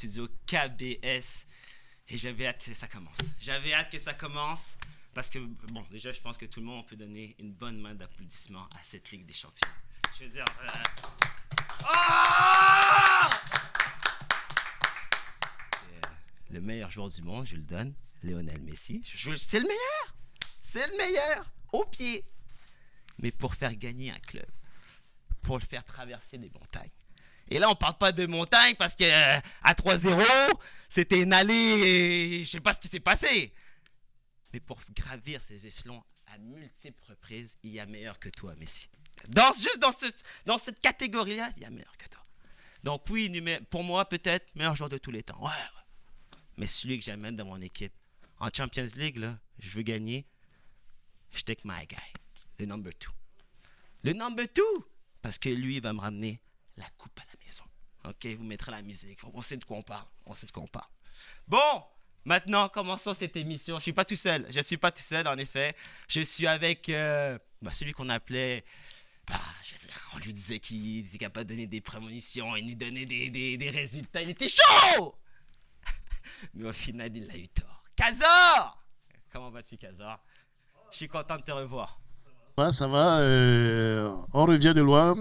studio KBS et j'avais hâte que ça commence. J'avais hâte que ça commence parce que, bon, déjà, je pense que tout le monde peut donner une bonne main d'applaudissements à cette Ligue des Champions. Je veux dire... le meilleur joueur du monde, je le donne, Lionel Messi. C'est le meilleur! C'est le meilleur! Au pied! Mais pour faire gagner un club, pour le faire traverser des montagnes. Et là, on ne parle pas de montagne parce qu'à 3-0, c'était une allée et je ne sais pas ce qui s'est passé. Mais pour gravir ces échelons à multiples reprises, il y a meilleur que toi, Messi. Juste dans cette catégorie-là, il y a meilleur que toi. Donc oui, pour moi, peut-être meilleur joueur de tous les temps. Ouais. Mais celui que j'amène dans mon équipe, en Champions League, là, je veux gagner, je take my guy, le number 2. Le number 2, parce que lui, il va me ramener la coupe à la maison. Ok, vous mettrez la musique, on sait de quoi on parle. Bon, maintenant, commençons cette émission. Je suis pas tout seul, en effet. Je suis avec celui qu'on appelait... on lui disait qu'il était capable de donner des prémonitions, il nous donnait des résultats, il était chaud. Mais au final, il a eu tort. Kazor! Comment vas-tu, Kazor? Je suis content de te revoir. Ça va. On revient de loin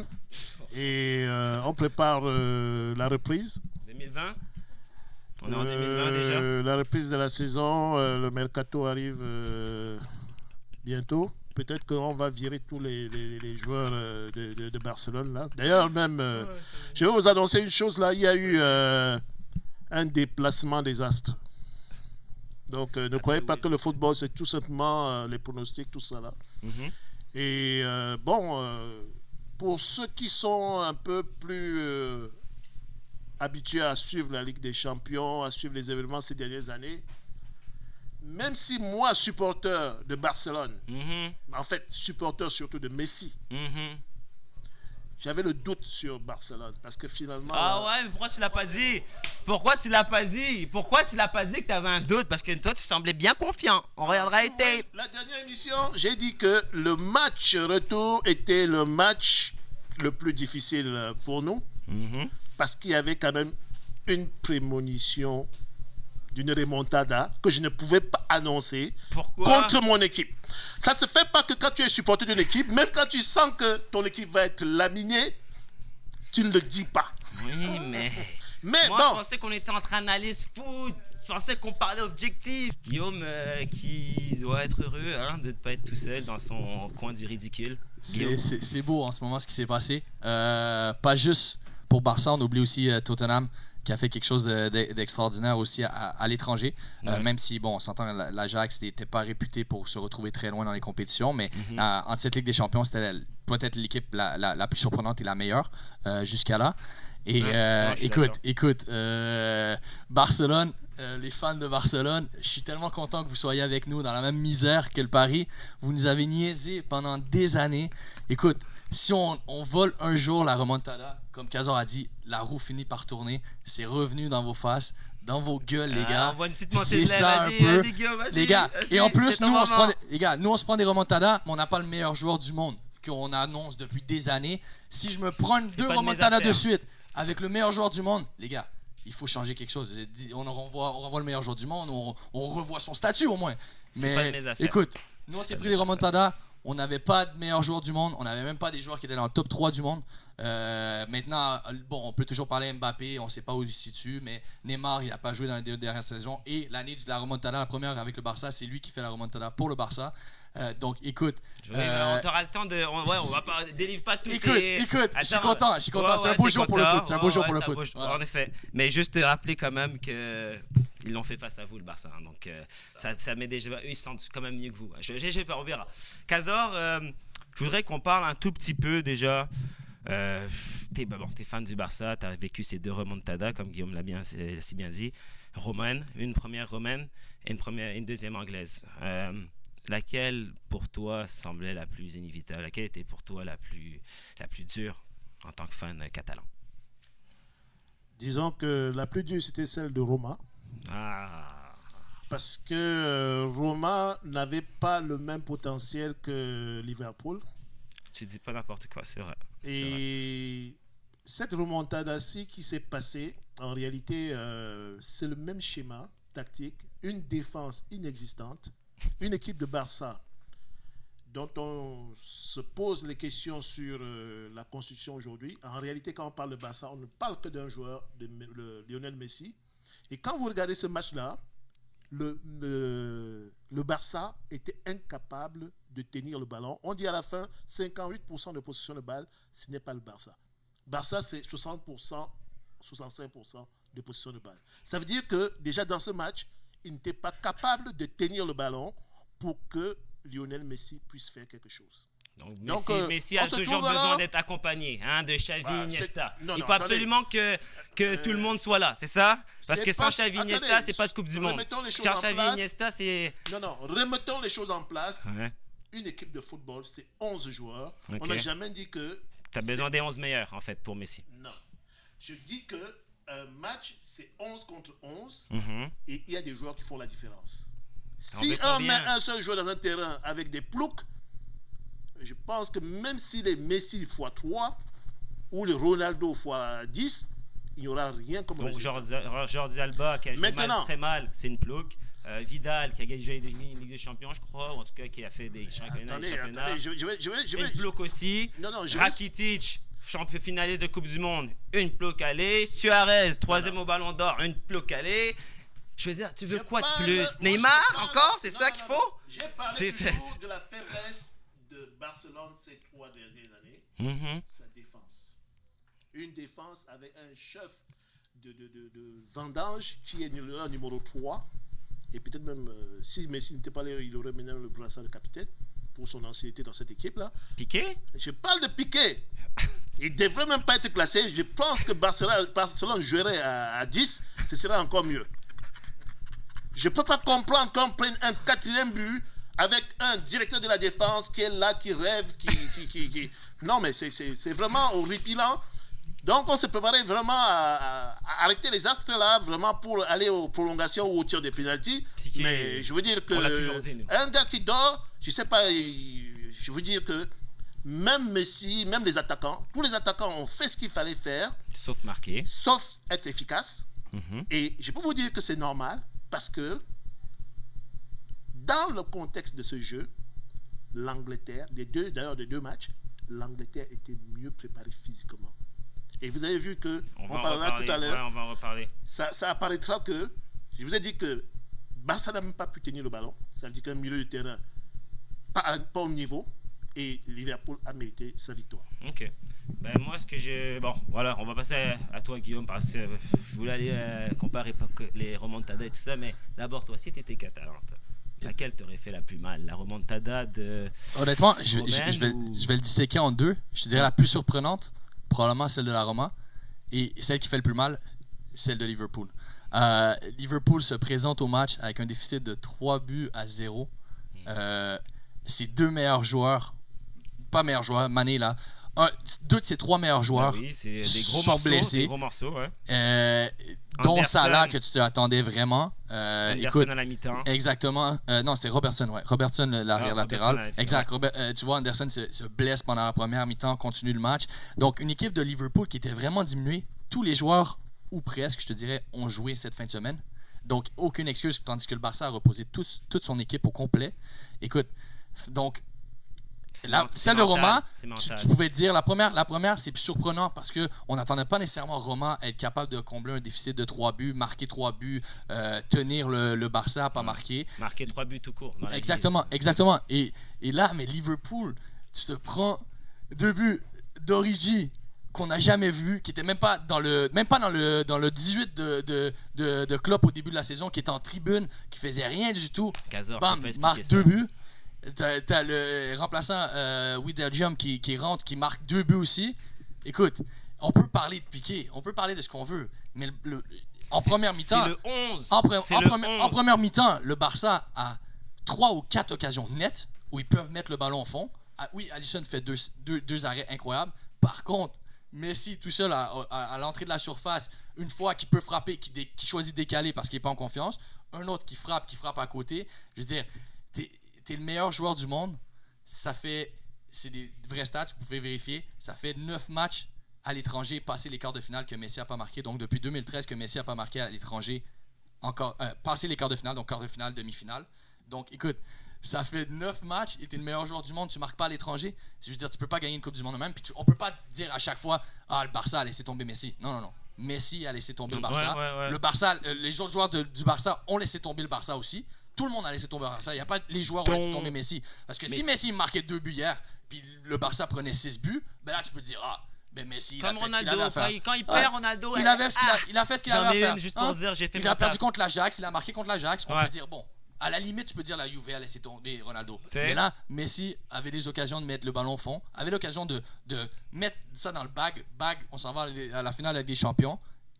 et on prépare la reprise. 2020? On est en 2020 déjà? La reprise de la saison, le mercato arrive bientôt. Peut-être qu'on va virer tous les joueurs de Barcelone là. D'ailleurs, même, je vais vous annoncer une chose là. Il y a eu un déplacement des astres. Donc, ne croyez pas que le football, c'est tout simplement les pronostics, tout ça là. Mm-hmm. Et pour ceux qui sont un peu plus habitués à suivre la Ligue des Champions, à suivre les événements ces dernières années, même si moi, supporter de Barcelone, en fait, supporter surtout de Messi, j'avais le doute sur Barcelone parce que finalement... mais pourquoi tu l'as pas dit? Pourquoi tu l'as pas dit que tu avais un doute? Parce que toi, tu semblais bien confiant. On regardera été. La dernière émission, j'ai dit que le match retour était le match le plus difficile pour nous parce qu'il y avait quand même une prémonition d'une remontada que je ne pouvais pas annoncer contre mon équipe. Ça se fait pas que quand tu es supporter d'une équipe, même quand tu sens que ton équipe va être laminée, tu ne le dis pas. Oui, mais moi, je pensais qu'on était en train d'analyser foot. Je pensais qu'on parlait objectif. Guillaume qui doit être heureux de ne pas être tout seul dans son coin du ridicule. C'est beau en ce moment ce qui s'est passé. Pas juste pour Barça, on oublie aussi Tottenham qui a fait quelque chose d'extraordinaire aussi à l'étranger. Même si, on s'entend, l'Ajax n'était pas réputé pour se retrouver très loin dans les compétitions, mais entre cette Ligue des Champions, c'était peut-être l'équipe la plus surprenante et la meilleure jusqu'à là. Et écoute, Barcelone, les fans de Barcelone, je suis tellement content que vous soyez avec nous dans la même misère que le Paris. Vous nous avez niaisé pendant des années. Écoute, si on vole un jour la remontada, comme Kazor a dit, la roue finit par tourner, c'est revenu dans vos faces, dans vos gueules, les gars. C'est ça un peu. Les gars, et en plus, nous, on se prend des remontadas, mais on n'a pas le meilleur joueur du monde qu'on annonce depuis des années. Si je me prends 2 remontadas de suite avec le meilleur joueur du monde, les gars, il faut changer quelque chose. On renvoie le meilleur joueur du monde, on revoit son statut au moins. Mais écoute, nous, on s'est pris les remontadas. On n'avait pas de meilleurs joueurs du monde. On n'avait même pas des joueurs qui étaient dans le top 3 du monde. Maintenant, on peut toujours parler Mbappé. On ne sait pas où il se situe. Mais Neymar, il n'a pas joué dans les 2 dernières saisons. Et l'année de la remontada, la première avec le Barça, c'est lui qui fait la remontada pour le Barça. Donc, écoute... on aura le temps de... on va pas... Délivre pas tout. Écoute, je suis content. C'est un beau jour pour le foot. C'est un beau jour pour le foot. En effet. Mais juste te rappeler quand même que... Ils l'ont fait face à vous, le Barça. Donc, ça met déjà... Eux, ils se sentent quand même mieux que vous. On verra. Kazor, je voudrais qu'on parle un tout petit peu déjà... t'es fan du Barça, t'as vécu ces 2 remontadas, comme Guillaume l'a si bien dit. Romaine, une première romaine et une deuxième anglaise. Laquelle, pour toi, semblait la plus inévitable? Laquelle était pour toi la plus dure en tant que fan catalan? Disons que la plus dure, c'était celle de Roma. Parce que Roma n'avait pas le même potentiel que Liverpool. Tu dis pas n'importe quoi, c'est vrai. Et cette remontada-ci qui s'est passée, en réalité, c'est le même schéma tactique, une défense inexistante, une équipe de Barça dont on se pose les questions sur la construction aujourd'hui. En réalité, quand on parle de Barça, on ne parle que d'un joueur, de Lionel Messi. Et quand vous regardez ce match-là, le Barça était incapable de tenir le ballon. On dit à la fin 58% de possession de balle, ce n'est pas le Barça. Barça, c'est 60%, 65% de possession de balle. Ça veut dire que déjà dans ce match, il n'était pas capable de tenir le ballon pour que Lionel Messi puisse faire quelque chose. Donc Messi a toujours besoin d'être accompagné, de Xavi, Iniesta. Il faut absolument que tout le monde soit là, c'est ça? Parce que sans Xavi, Iniesta, c'est pas de Coupe du Monde. Sans Xavi, Iniesta, c'est... Non, remettons les choses en place. Ouais. Une équipe de football, c'est 11 joueurs. Okay. On n'a jamais dit que... Tu as besoin des 11 meilleurs, en fait, pour Messi. Non. Je dis qu'un match, c'est 11 contre 11, et il y a des joueurs qui font la différence. Si on met un seul joueur dans un terrain avec des ploucs, je pense que même si les Messi x3 ou le Ronaldo x10, il n'y aura rien comme résultat. Donc Jordi Alba qui a joué très mal, c'est une plouc. Vidal qui a gagné une Ligue des Champions, je crois, ou en tout cas qui a fait des championnats. Attendez, je vais... Une plouc aussi. Rakitic, champion finaliste de Coupe du Monde, une plouc allée. Suarez, troisième au Ballon d'Or, une plouc allée. Je veux dire, tu veux quoi de plus? Neymar encore? C'est ça qu'il faut? J'ai parlé toujours de la faiblesse de Barcelone ces 3 dernières années. Sa défense. Une défense avec un chef de vendange qui est le numéro 3. Et peut-être même, si Messi n'était pas là, il aurait mené le brassard de capitaine pour son ancienneté dans cette équipe-là. Piqué? Je parle de Piqué. Il ne devrait même pas être classé. Je pense que Barcelone jouerait à 10, ce serait encore mieux. Je ne peux pas comprendre qu'on prenne un 4e but avec un directeur de la défense qui est là, qui rêve, qui... Non, mais c'est vraiment horripilant. Donc, on s'est préparé vraiment à arrêter les astres là, vraiment pour aller aux prolongations ou au tir de pénalty. Mais je veux dire que un gars qui dort, je ne sais pas, je veux dire que même Messi, même les attaquants, tous les attaquants ont fait ce qu'il fallait faire. Sauf marquer. Sauf être efficace. Et je peux vous dire que c'est normal. Parce que dans le contexte de ce jeu, l'Angleterre, des deux matchs, l'Angleterre était mieux préparée physiquement. Et vous avez vu que, on parlera tout à l'heure, ouais, on va en reparler. Ça apparaîtra que, je vous ai dit que Barça n'a même pas pu tenir le ballon. Ça veut dire qu'un milieu de terrain, pas au niveau, et Liverpool a mérité sa victoire. Ok. Ben moi, bon, voilà, on va passer à toi, Guillaume, parce que je voulais aller comparer les remontadas et tout ça, mais d'abord, toi, si tu étais Catalante, laquelle t'aurait fait la plus mal? La remontada de... Honnêtement, je vais le disséquer en deux. Je dirais la plus surprenante, probablement celle de la Roma, et celle qui fait le plus mal, celle de Liverpool. Liverpool se présente au match avec un déficit de 3-0. Ses deux meilleurs joueurs, pas meilleurs joueurs, Mané là, deux de ses 3 meilleurs joueurs sont blessés. Des gros morceaux, ouais. Dont Salah, que tu t'attendais vraiment. Écoute, à la mi-temps. Exactement. Non, c'est Robertson, ouais. Robertson, l'arrière latéral. Exact. Tu vois, Anderson se blesse pendant la première mi-temps, continue le match. Donc, une équipe de Liverpool qui était vraiment diminuée. Tous les joueurs, ou presque, je te dirais, ont joué cette fin de semaine. Donc, aucune excuse, tandis que le Barça a reposé toute son équipe au complet. Écoute, donc... Celle de Roma, tu pouvais dire, la première c'est surprenant parce qu'on n'attendait pas nécessairement Roma être capable de combler un déficit de 3 buts, marquer 3 buts, tenir le Barça à pas marquer. Marquer 3 buts tout court. Exactement. Et là, mais Liverpool, tu te prends 2 buts d'Origi qu'on n'a jamais vu, qui était même pas dans le 18 de Klopp au début de la saison, qui était en tribune, qui faisait rien du tout. Bam, marque 2 buts. T'as le remplaçant Wijnaldum qui rentre, qui marque 2 buts aussi. Écoute, on peut parler de Piqué, on peut parler de ce qu'on veut, mais en première mi-temps, c'est le 11. En première mi-temps, le Barça a 3 ou 4 occasions nettes où ils peuvent mettre le ballon au fond. Oui, Alisson fait deux arrêts incroyables. Par contre, Messi tout seul à l'entrée de la surface, une fois qu'il peut frapper, qui choisit de décaler parce qu'il n'est pas en confiance, un autre qui frappe à côté. Je veux dire, t'es le meilleur joueur du monde. C'est des vrais stats, vous pouvez vérifier. Ça fait 9 matchs à l'étranger, passer les quarts de finale que Messi n'a pas marqué. Donc, depuis 2013 que Messi n'a pas marqué à l'étranger, encore passer les quarts de finale, donc quart de finale, demi-finale. Donc, écoute, ça fait 9 matchs et tu es le meilleur joueur du monde, tu marques pas à l'étranger. Je veux dire, tu peux pas gagner une Coupe du Monde même. Puis on peut pas dire à chaque fois, le Barça a laissé tomber Messi. Non. Messi a laissé tomber le Barça. Ouais. Le Barça, les autres joueurs du Barça ont laissé tomber le Barça aussi. Tout le monde a laissé tomber le Barça. Il y a pas les joueurs ont laissé tomber Messi. Parce que si Messi marquait 2 buts hier, puis le Barça prenait 6 buts, ben là tu peux dire ben Messi il a fait ce qu'il avait à faire. Quand il perd, Ronaldo. Il a fait ce qu'il avait à faire. Juste pour dire, j'ai fait il a perdu contre l'Ajax, il a marqué contre l'Ajax. On peut dire bon. À la limite, tu peux dire la Juve a laissé tomber Ronaldo. Mais là, Messi avait des occasions de mettre le ballon au fond, avait l'occasion de mettre ça dans le bag, on s'en va à la finale avec des champions.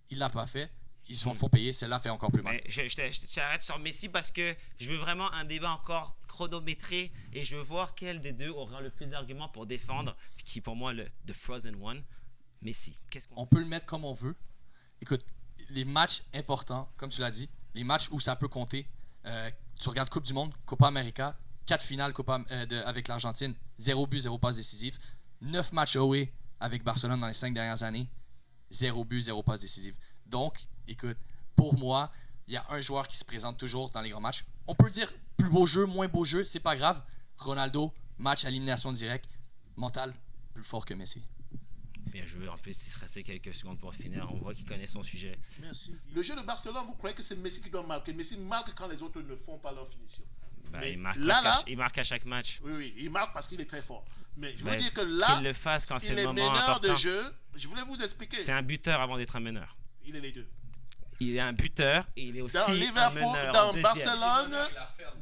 Il l'a pas fait. Ils se font payer. Celle-là fait encore plus mal. Je t'arrête sur Messi parce que je veux vraiment un débat encore chronométré et je veux voir quel des deux aura le plus d'arguments pour défendre, qui pour moi le The Frozen One, Messi. On peut le mettre comme on veut. Écoute, les matchs importants, comme tu l'as dit, les matchs où ça peut compter. Tu regardes Coupe du Monde, Copa América, 4 finales avec l'Argentine, 0 but, 0 passe décisive. 9 matchs away avec Barcelone dans les 5 dernières années, 0 but, 0 passe décisive. Donc, écoute, pour moi, il y a un joueur qui se présente toujours dans les grands matchs. On peut dire plus beau jeu, moins beau jeu, c'est pas grave. Ronaldo, match à élimination directe, mental, plus fort que Messi. Bien joué. En plus, il te restait quelques secondes pour finir. On voit qu'il connaît son sujet. Merci. Le jeu de Barcelone, vous croyez que c'est Messi qui doit marquer? Messi marque quand les autres ne font pas leur finition. Il marque à chaque match. Oui, il marque parce qu'il est très fort. Mais je veux dire que là, qu'il le fasse quand c'est le moment meneur important. de jeu. Je voulais vous expliquer. C'est un buteur avant d'être un meneur. Il est les deux. Il est un buteur et il est aussi dans Liverpool, un meneur.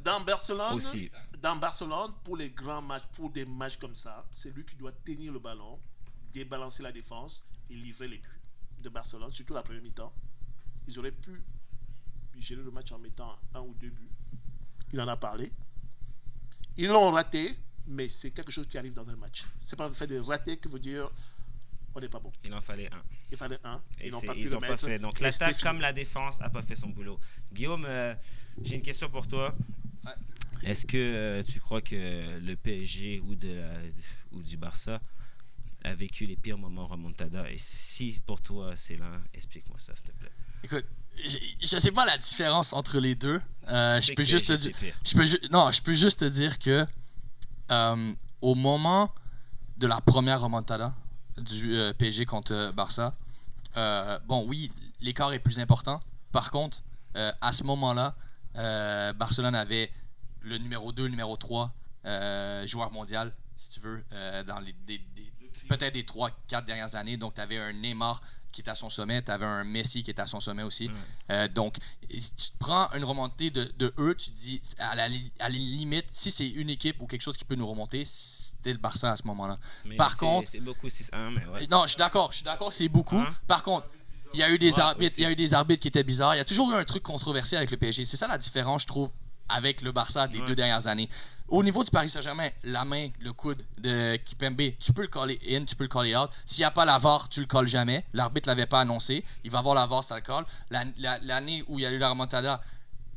Dans Barcelone, pour les grands matchs, pour des matchs comme ça, c'est lui qui doit tenir le ballon, débalancer la défense et livrer les buts de Barcelone, surtout la première mi-temps. Ils auraient pu gérer le match en mettant 1 ou 2 buts. Il en a parlé. Ils l'ont raté, mais c'est quelque chose qui arrive dans un match. C'est pas le fait de rater que veut dire on n'est pas bon. Il en fallait un. Il fallait un. Et ils n'ont pas pu le mettre. Pas fait. Donc l'attaque comme la défense n'a pas fait son boulot. Guillaume, j'ai une question pour toi. Ouais. Est-ce que tu crois que le PSG ou du Barça a vécu les pires moments remontada? Et si pour toi c'est là, explique-moi ça s'il te plaît. Écoute, je sais pas la différence entre les deux. Je peux juste te dire que au moment de la première remontada du PSG contre Barça, bon oui, l'écart est plus important. Par contre, à ce moment-là, Barcelone avait le numéro 2, le numéro 3 joueur mondial, si tu veux, dans peut-être des 3-4 dernières années. Donc, tu avais un Neymar qui est à son sommet, tu avais un Messi qui est à son sommet aussi. Donc, si tu te prends une remontée de eux, tu te dis, à la limite, si c'est une équipe ou quelque chose qui peut nous remonter, c'était le Barça à ce moment-là. Mais par contre... C'est beaucoup 6-1, mais ouais. Non, je suis d'accord que c'est beaucoup. Par contre, il y a eu des arbitres qui étaient bizarres. Il y a toujours eu un truc controversé avec le PSG. C'est ça la différence, je trouve, avec le Barça des 2 dernières années. Au niveau du Paris Saint-Germain, la main, le coude de Kipembe, tu peux le caller in, tu peux le caller out. S'il n'y a pas la VAR, tu le colles jamais. L'arbitre ne l'avait pas annoncé. Il va voir la VAR, ça le colle. L'année où il y a eu la remontada,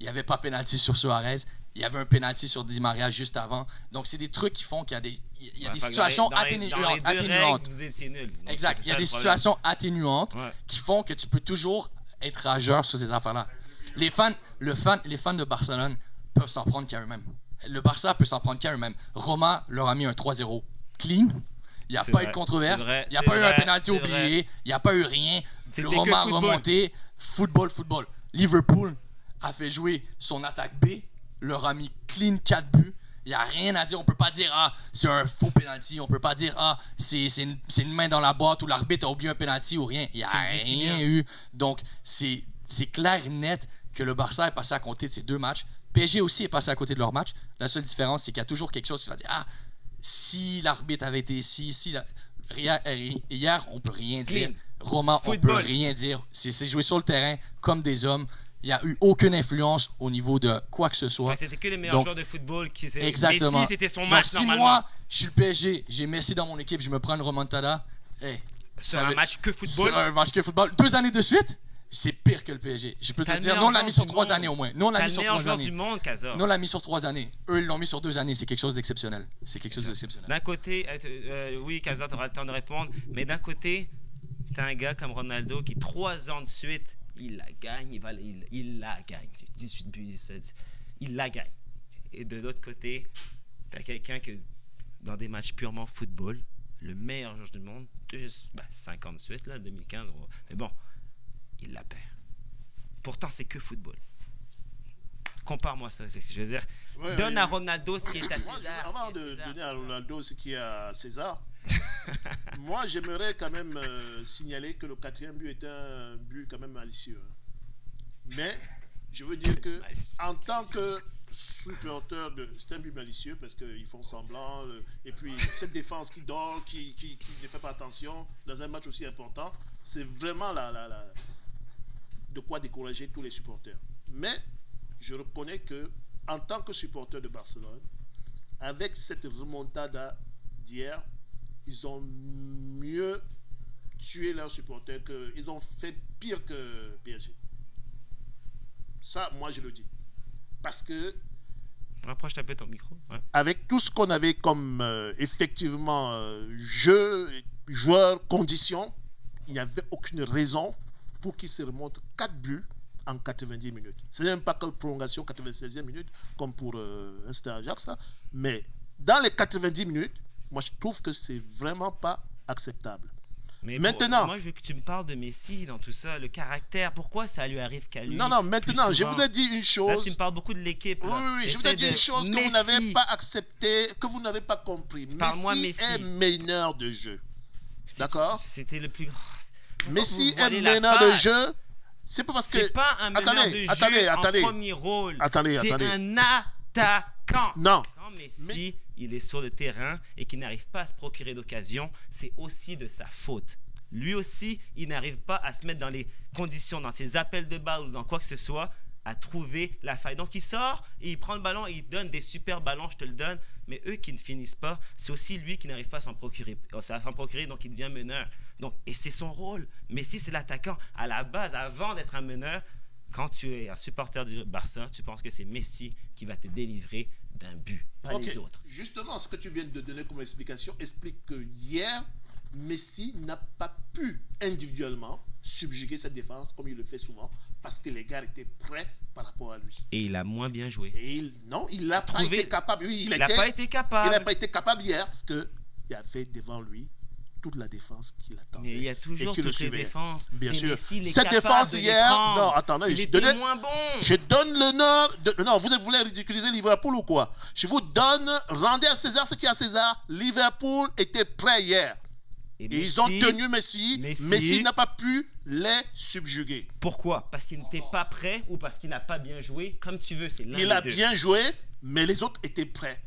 il n'y avait pas pénalty sur Suarez. Il y avait un pénalty sur Di Maria juste avant. Donc, c'est des trucs qui font qu'il y a des situations atténuantes. Vous étiez nuls. Exact. Il y a des situations atténuantes qui font que tu peux toujours être rageur sur ces affaires-là. Les fans de Barcelone peuvent s'en prendre qu'à eux-mêmes. Le Barça peut s'en prendre qu'à eux-mêmes. Roma leur a mis un 3-0 clean. Il n'y a pas eu de controverse. Il n'y a pas eu un pénalty oublié. Il n'y a pas eu rien. Le Roma a remonté. Football. Liverpool a fait jouer son attaque B. Leur a mis clean 4 buts. Il n'y a rien à dire. On ne peut pas dire c'est un faux pénalty. On ne peut pas dire c'est une main dans la boîte ou l'arbitre a oublié un pénalty ou rien. Il n'y a rien eu. Donc, c'est clair et net que le Barça est passé à côté de ces 2 matchs. PSG aussi est passé à côté de leur match. La seule différence, c'est qu'il y a toujours quelque chose qui va dire si l'arbitre avait été ici, hier, on peut rien dire. Roma, on peut rien dire. C'est joué sur le terrain comme des hommes. Il n'y a eu aucune influence au niveau de quoi que ce soit. C'était que les meilleurs joueurs de football qui s'est. Exactement. Messi, c'était son match. Donc, si moi, je suis le PSG, j'ai Messi dans mon équipe, je me prends une remontada. Sur un match que football. Sur un match que football. 2 années de suite. C'est pire que le PSG. Je peux te dire, nous on l'a mis sur 3 années au moins. Nous on l'a mis sur 3 années. Nous on l'a mis sur 3 années. Eux ils l'ont mis sur 2 années. C'est quelque chose d'exceptionnel. D'un côté, oui, Casa, tu auras le temps de répondre. Mais d'un côté, t'as un gars comme Ronaldo qui 3 ans de suite, il la gagne, il la gagne. 18 buts, 17, il la gagne. Et de l'autre côté, t'as quelqu'un que dans des matchs purement football, le meilleur joueur du monde, 5 ans de suite, là, 2015, mais bon, il la perd. Pourtant, c'est que football. Compare-moi ça, je veux dire. Donne à Ronaldo ce qui est à César. Avant de donner à Ronaldo ce qui est à César, moi j'aimerais quand même signaler que le 4e but était un but quand même malicieux. Mais je veux dire que en tant que supporter c'est un but malicieux parce qu'ils font semblant et puis cette défense qui dort, qui ne fait pas attention dans un match aussi important, c'est vraiment de quoi décourager tous les supporters. Mais je reconnais que en tant que supporter de Barcelone, avec cette remontada d'hier, ils ont mieux tué leurs supporters ils ont fait pire que PSG. Ça, moi, je le dis. Parce que rapproche un peu ton micro. Ouais. Avec tout ce qu'on avait comme effectivement jeu, joueurs, conditions, il n'y avait aucune raison pour qu'ils se remontent 4 buts en 90 minutes. Ce n'est même pas que prolongation 96e minute comme pour un Stade Ajax, là. Mais dans les 90 minutes, moi je trouve que c'est vraiment pas acceptable. Mais maintenant, moi je veux que tu me parles de Messi dans tout ça, le caractère, pourquoi ça lui arrive qu'à lui? Non, maintenant, je vous ai dit une chose. Là, tu me parles beaucoup de l'équipe. Oui, je vous ai dit une chose que vous n'avez pas acceptée, que vous n'avez pas compris. Messi est meneur de jeu. D'accord? C'était le plus grand. Messi est meneur de jeu. C'est pas parce que. C'est pas un meneur de jeu en premier rôle. C'est un attaquant. Non. Quand Messi, il est sur le terrain et qu'il n'arrive pas à se procurer d'occasion, c'est aussi de sa faute. Lui aussi, il n'arrive pas à se mettre dans les conditions, dans ses appels de balle ou dans quoi que ce soit, à trouver la faille. Donc il sort et il prend le ballon et il donne des super ballons, je te le donne. Mais eux qui ne finissent pas, c'est aussi lui qui n'arrive pas à s'en procurer, donc il devient meneur. Donc, et c'est son rôle. Messi, c'est l'attaquant. À la base, avant d'être un meneur, quand tu es un supporter du Barça, tu penses que c'est Messi qui va te délivrer d'un but, pas les autres. Justement, ce que tu viens de donner comme explication explique que hier, Messi n'a pas pu individuellement subjuguer cette défense comme il le fait souvent parce que les gars étaient prêts par rapport à lui. Et il a moins bien joué. Il n'a pas été capable. Oui, il n'a pas été capable. Il n'a pas été capable hier parce qu'il y avait devant lui toute la défense qui l'attendait. Mais il y a toujours toutes les défenses. Bien sûr. Cette défense hier, non, attendez, il était moins bon. Je donne l'honneur non, vous voulez ridiculiser Liverpool ou quoi? Je vous donne, rendez à César ce qui est à César. Liverpool était prêt hier. Et ils ont tenu Messi. Messi n'a pas pu les subjuguer. Pourquoi? Parce qu'il n'était pas prêt ou parce qu'il n'a pas bien joué? Comme tu veux, c'est l'un des deux. Il a bien joué, mais les autres étaient prêts.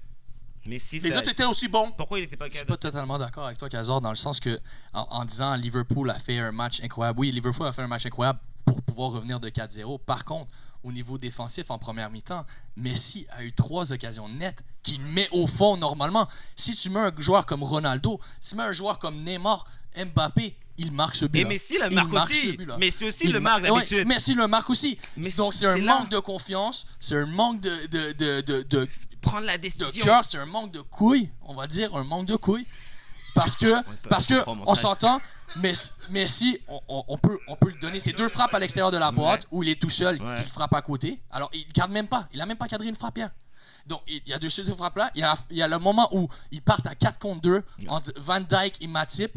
Les autres étaient aussi bons. Pourquoi il n'était pas capable? Je suis pas totalement d'accord avec toi, Kazor, dans le sens que en disant Liverpool a fait un match incroyable. Oui, Liverpool a fait un match incroyable pour pouvoir revenir de 4-0. Par contre, au niveau défensif, en première mi-temps, Messi a eu 3 occasions nettes qu'il met au fond normalement. Si tu mets un joueur comme Ronaldo, si tu mets un joueur comme Neymar, Mbappé, il marque ce but. Et Messi le marque aussi. Messi aussi le marque d'habitude. Messi le marque aussi. Donc c'est un manque de confiance, c'est un manque de prendre la décision. De cœur, c'est un manque de couilles, on va dire, un manque de couilles. Parce que on s'entend, Messi, on peut lui donner ses 2 frappes à l'extérieur de la boîte où il est tout seul, qu'il frappe à côté. Alors, il ne cadre même pas. Il n'a même pas cadré une frappe hier. Donc, il y a 2 frappes là. Il y a le moment où ils partent à 4 contre 2 entre Van Dijk et Matip.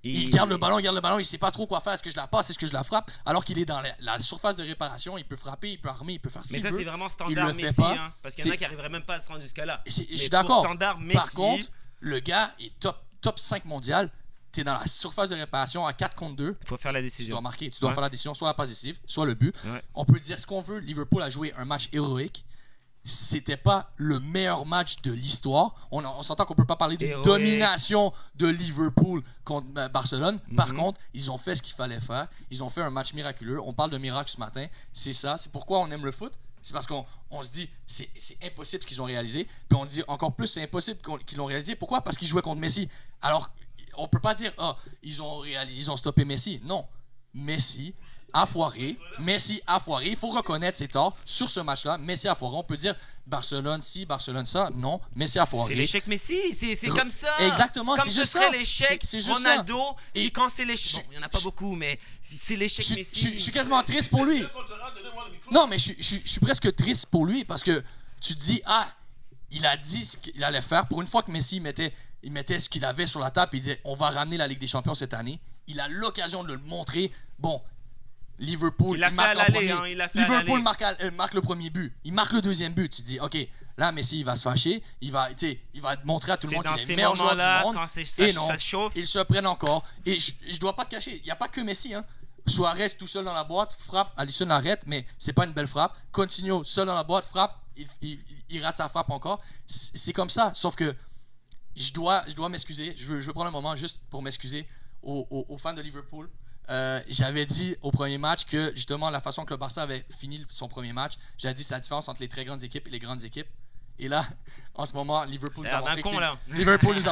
Il garde le ballon, il ne sait pas trop quoi faire. Est-ce que je la passe, est-ce que je la frappe? Alors qu'il est dans la surface de réparation, il peut frapper, il peut armer, il peut faire ce qu'il veut. Mais ça, c'est vraiment standard Messi, hein, parce qu'il y en a qui n'arriveraient même pas à se rendre jusqu'à là. Je suis d'accord. Par contre, le gars est top 5 mondial. Tu es dans la surface de réparation à 4 contre 2. Il faut faire la décision. Tu dois marquer. Tu dois faire la décision, soit la passe décisive, soit le but. Ouais. On peut dire ce qu'on veut. Liverpool a joué un match héroïque. C'était pas le meilleur match de l'histoire. On s'entend qu'on peut pas parler de domination de Liverpool contre Barcelone. Par contre, ils ont fait ce qu'il fallait faire. Ils ont fait un match miraculeux. On parle de miracle ce matin. C'est ça. C'est pourquoi on aime le foot. C'est parce qu'on se dit c'est impossible ce qu'ils ont réalisé. Puis on dit encore plus c'est impossible qu'ils l'ont réalisé. Pourquoi? Parce qu'ils jouaient contre Messi. Alors, on peut pas dire ils ont stoppé Messi. Non. Messi a foiré. Messi a foiré. Il faut reconnaître ses torts sur ce match-là. Messi a foiré. On peut dire Barcelone ci, Barcelone ça. Non, Messi a foiré. C'est l'échec Messi, c'est comme ça. Exactement, comme c'est ce juste serait ça. l'échec C'est juste Ronaldo. ça. Et quand c'est l'échec, bon, il n'y en a pas beaucoup, mais c'est l'échec Messi. Je suis quasiment triste pour lui. Non, mais je suis presque triste pour lui parce que tu te dis, il a dit ce qu'il allait faire. Pour une fois que Messi mettait ce qu'il avait sur la table et il disait, on va ramener la Ligue des Champions cette année. Il a l'occasion de le montrer. Bon, Liverpool, il marque en premier. Liverpool marque le premier but. Il marque le deuxième but. Tu te dis, OK, là, Messi, il va se fâcher. Il va montrer à tout le monde qu'il est le meilleur joueur du monde. Et non, ils se prennent encore. Et je dois pas te cacher, il n'y a pas que Messi. Hein. Suarez tout seul dans la boîte, frappe, Alisson arrête, mais c'est pas une belle frappe. Coutinho seul dans la boîte, frappe, il rate sa frappe encore. C'est comme ça. Sauf que je dois m'excuser. Je veux prendre un moment juste pour m'excuser aux fans de Liverpool. J'avais dit au premier match que justement la façon que le Barça avait fini son premier match, j'avais dit c'est la différence entre les très grandes équipes et les grandes équipes. Et là, en ce moment, Liverpool nous a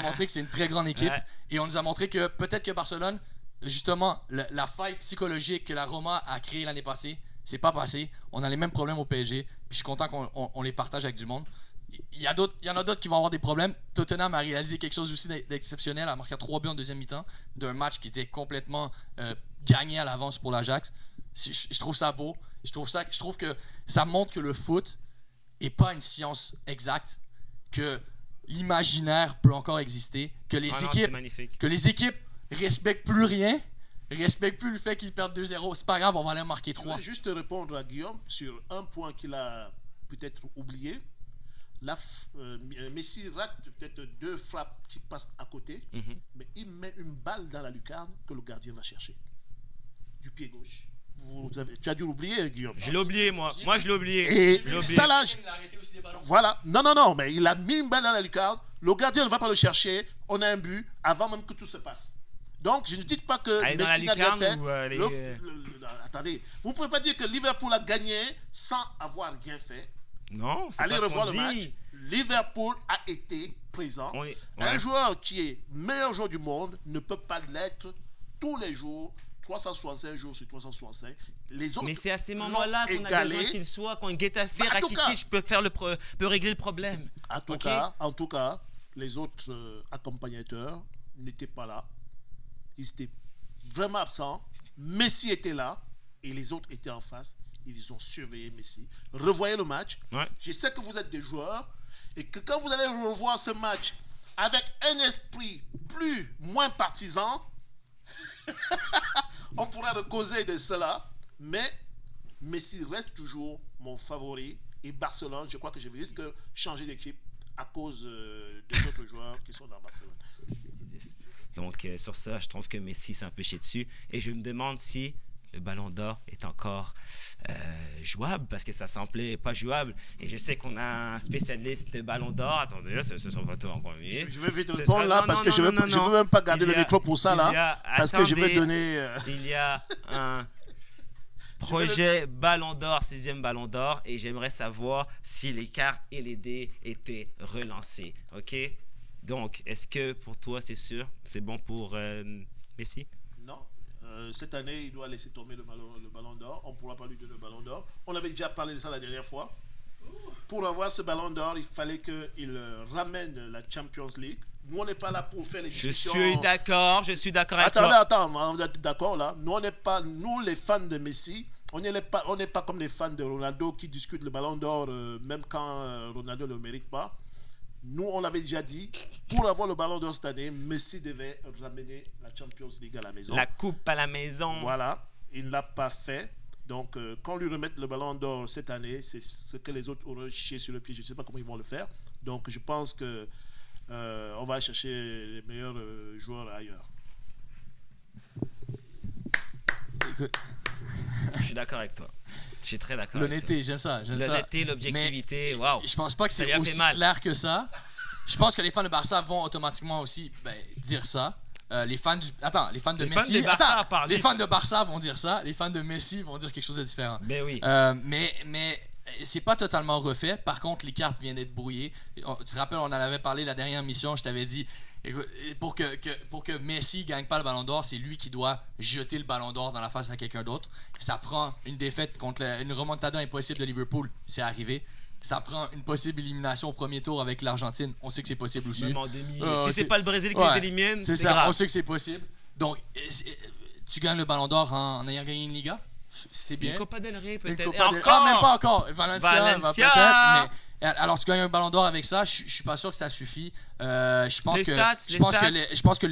montré que c'est une très grande équipe. Ouais. Et on nous a montré que peut-être que Barcelone, justement, la faille psychologique que la Roma a créée l'année passée, c'est pas passé. On a les mêmes problèmes au PSG. Puis je suis content qu'on les partage avec du monde. Il y en a d'autres qui vont avoir des problèmes. Tottenham a réalisé quelque chose aussi d'exceptionnel, a marqué 3 buts en deuxième mi-temps d'un match qui était complètement gagné à l'avance pour l'Ajax. Je trouve ça beau. Je trouve que ça montre que le foot est pas une science exacte, que l'imaginaire peut encore exister, que les équipes respectent plus rien, respectent plus le fait qu'ils perdent 2-0. C'est pas grave, on va aller en marquer 3. Je vais juste répondre à Guillaume sur un point qu'il a peut-être oublié. Messi rate peut-être 2 frappes qui passent à côté, mais il met une balle dans la lucarne que le gardien va chercher du pied gauche. Tu as dû l'oublier, Guillaume. Je l'ai oublié, moi je l'ai oublié. Et ça là, voilà, non, mais il a mis une balle dans la lucarne, le gardien ne va pas le chercher, on a un but avant même que tout se passe. Donc je ne dis pas que Messi n'a rien fait. Attendez, vous ne pouvez pas dire que Liverpool a gagné sans avoir rien fait. Non, allez revoir le match. Liverpool a été présent. Un joueur qui est meilleur joueur du monde ne peut pas l'être tous les jours, 365 jours sur 365. Les autres, mais c'est à ces moments-là qu'on a besoin qu'il soit, quand Getafe, Rakitic peut régler le problème. En tout cas, les autres accompagnateurs n'étaient pas là. Ils étaient vraiment absents. Messi était là et les autres étaient en face. Ils ont surveillé Messi. Revoyez le match. Ouais. Je sais que vous êtes des joueurs et que quand vous allez revoir ce match avec un esprit moins partisan, on pourra causer de cela. Mais Messi reste toujours mon favori. Et Barcelone, je crois que je vais risque changer d'équipe à cause des autres joueurs qui sont dans Barcelone. Donc sur ça, je trouve que Messi s'est un peu chié dessus. Et je me demande si le Ballon d'Or est encore jouable, parce que ça semblait pas jouable. Et je sais qu'on a un spécialiste de Ballon d'Or. Attendez, ce sera pas toi en premier. Je vais vite répondre là, parce que je ne veux même pas garder le micro pour ça là, parce que je vais donner... Il y a un projet Ballon d'Or, 6e Ballon d'Or, et j'aimerais savoir si les cartes et les dés étaient relancés. OK? Donc, est-ce que pour toi, c'est sûr? C'est bon pour Messi? Non. Cette année, il doit laisser tomber le ballon d'or. On ne pourra pas lui donner le ballon d'or. On avait déjà parlé de ça la dernière fois. Pour avoir ce ballon d'or, il fallait qu'il ramène la Champions League. Nous, on n'est pas là pour faire les discussions. Je suis d'accord avec toi. Attends, on est d'accord là. Nous, les fans de Messi, on n'est pas comme les fans de Ronaldo qui discutent le ballon d'or même quand Ronaldo ne le mérite pas. Nous, on l'avait déjà dit, pour avoir le ballon d'or cette année, Messi devait ramener la Champions League à la maison. La coupe à la maison. Voilà, il ne l'a pas fait. Donc, quand lui remettre le ballon d'or cette année, c'est ce que les autres auraient chié sur le pied. Je ne sais pas comment ils vont le faire. Donc, je pense que on va chercher les meilleurs joueurs ailleurs. Écoute. Je suis d'accord avec toi. Je suis très d'accord. L'honnêteté, j'aime ça. L'honnêteté, l'objectivité, waouh. Je pense pas que c'est aussi clair que ça. Je pense que les fans de Barça vont automatiquement aussi dire ça. Les fans de Messi. Les fans de Barça vont dire ça. Les fans de Messi vont dire quelque chose de différent. Ben oui. Mais c'est pas totalement refait. Par contre, les cartes viennent d'être brouillées. Tu te rappelles, on en avait parlé la dernière mission. Je t'avais dit, écoute, pour que Messi gagne pas le Ballon d'Or, c'est lui qui doit jeter le Ballon d'Or dans la face à quelqu'un d'autre. Ça prend une défaite contre une remontada impossible de Liverpool. C'est arrivé. Ça prend une possible élimination au premier tour avec l'Argentine. On sait que c'est possible aussi. Même en demi. Si c'est pas le Brésil qui les élimine, c'est ça. Grave. On sait que c'est possible. Donc, tu gagnes le Ballon d'Or en ayant gagné une Liga. C'est bien. Une Copa del Rey peut-être. Même pas encore. Valencia. Peut-être. Mais alors tu gagnes un Ballon d'Or avec ça. Je suis pas sûr que ça suffit. Je pense que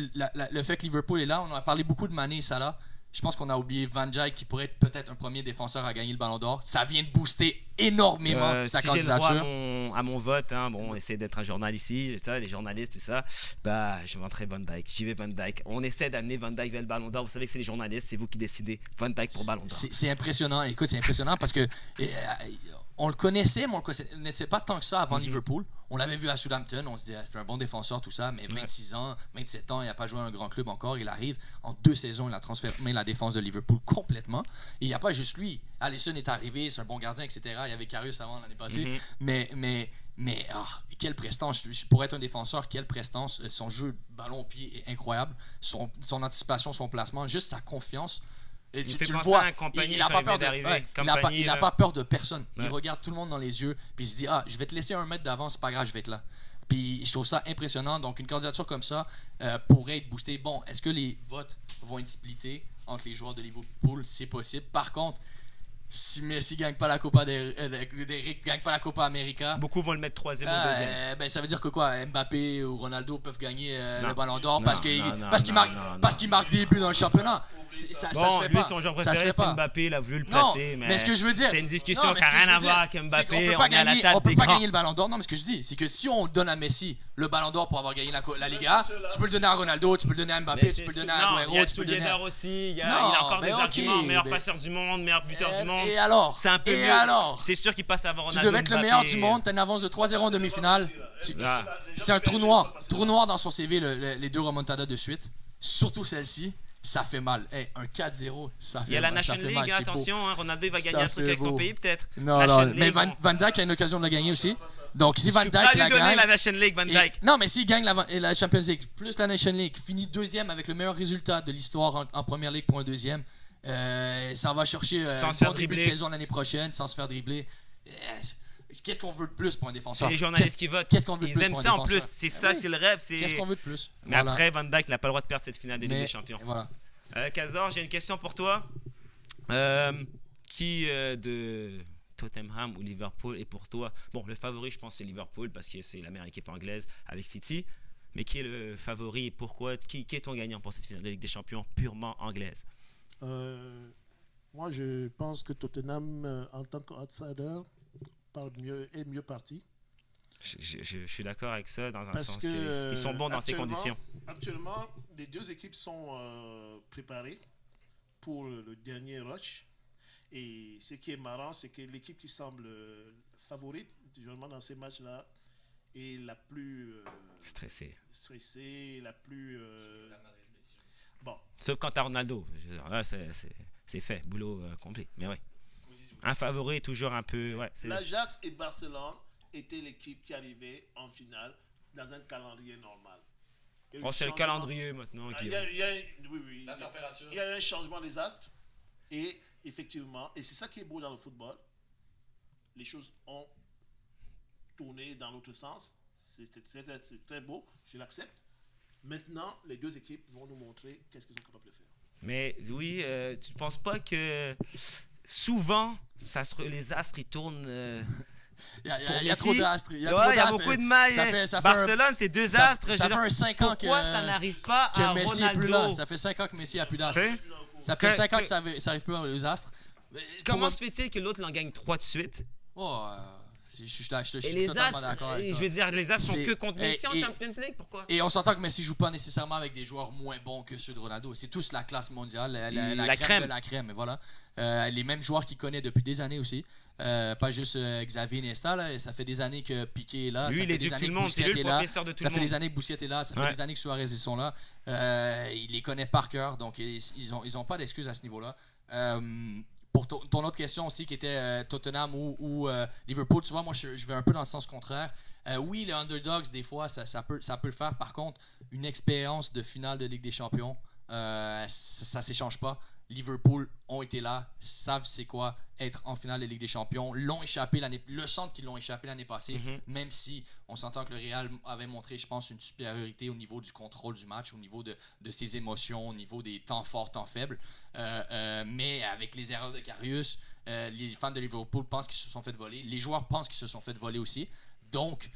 le fait que Liverpool est là, on a parlé beaucoup de Mané et Salah. Je pense qu'on a oublié Van Dijk qui pourrait être peut-être un premier défenseur à gagner le Ballon d'Or. Ça vient de booster énormément sa candidature. J'ai le droit à mon vote, on essaie d'être un journaliste ici, ça, les journalistes, tout ça. Je voterai Van Dijk. J'y vais Van Dijk. On essaie d'amener Van Dijk vers le Ballon d'Or. Vous savez que c'est les journalistes, c'est vous qui décidez. Van Dijk pour Ballon d'Or. C'est impressionnant. Écoute, c'est impressionnant parce que on le connaissait, mais on le connaissait pas tant que ça avant Liverpool. On l'avait vu à Southampton, on se disait c'est un bon défenseur, tout ça, mais 26 ans, 27 ans, il n'a pas joué à un grand club encore. Il arrive, en 2 saisons, il a transformé la défense de Liverpool complètement. Et il n'y a pas juste lui. Alisson est arrivé, c'est un bon gardien, etc. Il y avait Karius avant l'année passée. Mais quelle prestance. Pour être un défenseur, quelle prestance. Son jeu ballon au pied est incroyable. Son anticipation, son placement, juste sa confiance. Et tu le vois, il n'a pas peur il n'a pas peur de personne. Il regarde tout le monde dans les yeux, puis il se dit je vais te laisser 1 mètre d'avance, c'est pas grave, je vais être là. Puis je trouve ça impressionnant. Donc une candidature comme ça pourrait être boostée. Bon, est-ce que les votes vont être splittés entre les joueurs de Liverpool? C'est possible. Par contre, si Messi gagne pas la Copa gagne pas la Copa América, beaucoup vont le mettre 3e ou 2e. Ça veut dire que quoi, Mbappé ou Ronaldo peuvent gagner le Ballon d'Or parce qu'ils marquent des buts dans le championnat. Ça se fait lui, pas. son joueur préféré, c'est Mbappé, il a voulu le placer. Mais ce que je veux dire, c'est une discussion qui n'a rien à voir avec Mbappé. On peut pas gagner le Ballon d'Or. Non, mais ce que je dis, c'est que si on donne à Messi le Ballon d'Or pour avoir gagné la Liga, tu peux le donner à Ronaldo, tu peux le donner à Mbappé, tu peux le donner à Agüero, tu peux le donner à... aussi. Il a encore des arguments, meilleur passeur du monde, meilleur buteur du monde. Et alors? C'est un peu mieux. C'est sûr qu'il passe avant Ronaldo. Tu devais être le meilleur du monde, tu as une avance de 3-0 en demi-finale. C'est un trou noir. Trou noir dans son CV, les 2 remontadas de suite. Surtout celle-ci. Ça fait mal. Un 4-0, ça fait mal. Il y a la National League, attention, Ronaldo il va gagner un truc avec son pays peut-être. Non, mais Van Dijk a une occasion de la gagner aussi. Donc si Van Dijk la gagne, la National League, Van Dijk. Non, mais s'il gagne la Champions League plus la National League, finit 2e avec le meilleur résultat de l'histoire en Première Ligue pour un 2e, ça va chercher un bon début de saison l'année prochaine sans se faire dribbler. Qu'est-ce qu'on veut de plus pour un défenseur? C'est les journalistes qui votent. Qu'est-ce qu'on veut de plus Ils aiment ça en plus. C'est ça, c'est le rêve. Qu'est-ce qu'on veut de plus? Mais après, Van Dijk n'a pas le droit de perdre cette finale de Ligue des Champions. Voilà. Kazor, j'ai une question pour toi. Qui de Tottenham ou Liverpool est pour toi? Bon, le favori, je pense, c'est Liverpool parce que c'est la meilleure équipe anglaise avec City. Mais qui est le favori et pourquoi? Qui est ton gagnant pour cette finale de Ligue des Champions purement anglaise? Moi, je pense que Tottenham, en tant qu'outsider, est mieux parti. Je suis d'accord avec ça dans un sens qu'ils sont bons dans ces conditions. Actuellement, les 2 équipes sont préparées pour le dernier rush. Et ce qui est marrant, c'est que l'équipe qui semble favorite, généralement dans ces matchs-là, est la plus stressée, la plus... Bon. Sauf quand tu as Ronaldo. Là, c'est fait, boulot complet. Mais oui. Un favori est toujours un peu... Ouais, l'Ajax et Barcelone étaient l'équipe qui arrivait en finale dans un calendrier normal. C'est le calendrier maintenant. La température. Il y a eu un changement des astres. Et effectivement, et c'est ça qui est beau dans le football, les choses ont tourné dans l'autre sens. C'est très beau, je l'accepte. Maintenant, les 2 équipes vont nous montrer qu'est-ce qu'ils sont capables de faire. Mais oui, tu ne penses pas que souvent, les astres, ils tournent... Il y a trop d'astres. Il y a beaucoup de mailles. Barcelone, c'est 2 astres. Ça fait un 5 ans pourquoi ça n'arrive pas à Messi Ronaldo? est plus là. Ça fait 5 ans que Messi n'a plus d'astres. Ça fait 5 ans que ça n'arrive plus aux astres. Comment se fait-il que l'autre en gagne 3 de suite? Je suis totalement d'accord avec toi. Je veux dire, les As sont que contre Messi en Champions League, pourquoi? Et on s'entend que Messi joue pas nécessairement avec des joueurs moins bons que ceux de Ronaldo. C'est tous la classe mondiale, la crème de la crème. Et voilà. Les mêmes joueurs qu'il connaît depuis des années aussi. Pas juste Xavier Iniesta, là. Ça fait des années que Piqué est là. Lui, ça fait des années que Busquets est là. Ça fait des années que Busquets est là. Ça fait des années que Suarez ils sont là. Il les connaît par cœur. Donc, ils ont pas d'excuses à ce niveau-là. pour ton autre question aussi, qui était Tottenham ou Liverpool, tu vois, moi, je vais un peu dans le sens contraire. Oui, les underdogs, des fois, ça peut le faire. Par contre, une expérience de finale de Ligue des Champions, ça s'échange pas. Liverpool ont été là, savent c'est quoi être en finale de Ligue des Champions, le centre qu'ils l'ont échappé l'année passée, même si on s'entend que le Real avait montré, je pense, une supériorité au niveau du contrôle du match, au niveau de ses émotions, au niveau des temps forts, temps faibles. Mais avec les erreurs de Karius, les fans de Liverpool pensent qu'ils se sont fait voler, les joueurs pensent qu'ils se sont fait voler aussi. Donc,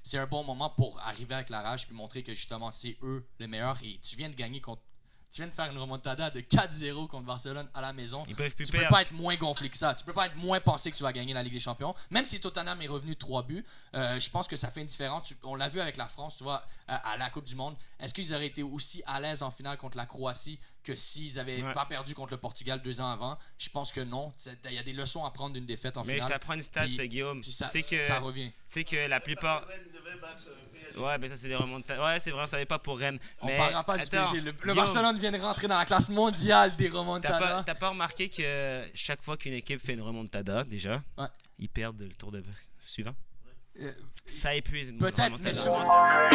c'est un bon moment pour arriver avec la rage puis montrer que justement c'est eux le meilleur. Et tu viens de gagner tu viens de faire une remontada de 4-0 contre Barcelone à la maison. Tu peux pas être moins gonflé que ça. Tu peux pas être moins pensé que tu vas gagner la Ligue des Champions. Même si Tottenham est revenu de 3 buts, je pense que ça fait une différence. On l'a vu avec la France, tu vois, à la Coupe du Monde. Est-ce qu'ils auraient été aussi à l'aise en finale contre la Croatie que s'ils avaient pas perdu contre le Portugal 2 ans avant? Je pense que non. Il y a des leçons à prendre d'une défaite en finale. Mais je t'apprends une stat, Guillaume. Ça revient. Tu sais que la plupart... Ouais, mais ça, c'est des remontades. Ouais, c'est vrai, on savait pas pour Rennes. On parlera pas du PSG. Le Barcelone vient de rentrer dans la classe mondiale des remontadas. T'as pas remarqué que chaque fois qu'une équipe fait une remontada, déjà, ils perdent le tour de suivant? Ça épuise. Peut-être, mais sûrement.